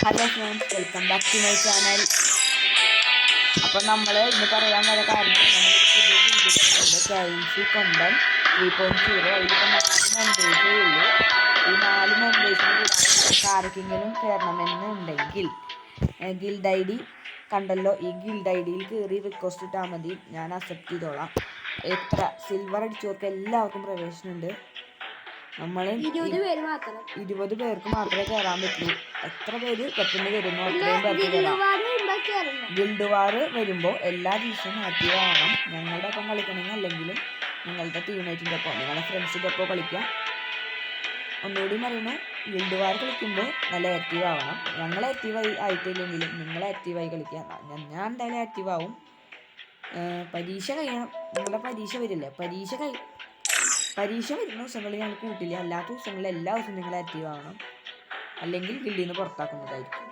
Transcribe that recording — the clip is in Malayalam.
Hello friends, welcome back to my channel. അപ്പോൾ നമ്മൾ ഇന്ന് പറയാൻ വരെ കാരണം നമ്മൾ പുതിയ വീഡിയോ KNC കൊണ്ടൻ 3.0 അതിലിപ്പോൾ 4 മെമ്പേഴ്സേ ഉള്ളൂ. ഈ 4 മെമ്പേഴ്സിന് കൂടാതെ ആർക്കെങ്കിലും കയറണമെന്നുണ്ടെങ്കിൽ ഗിൽഡ് ID കണ്ടല്ലോ, ഈ ഗിൽഡ് IDയിൽ കയറി റിക്വസ്റ്റ് ഇട്ടാൽ മതി, ഞാൻ അക്സെപ്റ്റ് ചെയ്തോളാം. എത്ര സിൽവർ അടിച്ചവർക്ക് എല്ലാവർക്കും പ്രവേശനമുണ്ട്. നമ്മൾ 20 പേർക്ക് മാത്രമേ കയറാൻ പറ്റുള്ളൂ. എത്ര പേര് പെട്ടെന്ന് വരുന്നു അത്രയും പേർക്ക് കയറാം. ഗിൽഡ് വാർ വരുമ്പോൾ എല്ലാ ദിവസവും ആക്റ്റീവ് ആവണം. ഞങ്ങളുടെ ഒപ്പം കളിക്കണമെങ്കിൽ അല്ലെങ്കിലും നിങ്ങളുടെ ടീംമേറ്റിൻ്റെ ഒപ്പം നിങ്ങളുടെ ഫ്രണ്ട്സിൻ്റെ ഒപ്പം കളിക്കാം. ഒന്നുകൂടി പറയുന്നു, ഗിൽഡ് വാർ കളിക്കുമ്പോൾ നല്ല ആക്റ്റീവ് ആവണം. ഞങ്ങൾ ആക്റ്റീവായി ആയിട്ടില്ലെങ്കിലും നിങ്ങൾ ആക്റ്റീവായി കളിക്കാം. ഞാൻ എന്തായാലും ആക്റ്റീവ് ആവും. പരീക്ഷ കഴിയണം. നിങ്ങളുടെ പരീക്ഷ വരില്ലേ, പരീക്ഷ വരുന്ന ദിവസങ്ങളിൽ ഞങ്ങൾ കൂട്ടില്ല. അല്ലാത്ത ദിവസങ്ങളിൽ എല്ലാ ദിവസവും നിങ്ങൾ ആക്റ്റീവ് ആവണം, അല്ലെങ്കിൽ ഗിൽഡിൽ നിന്ന് പുറത്താക്കുന്നതായിരിക്കും.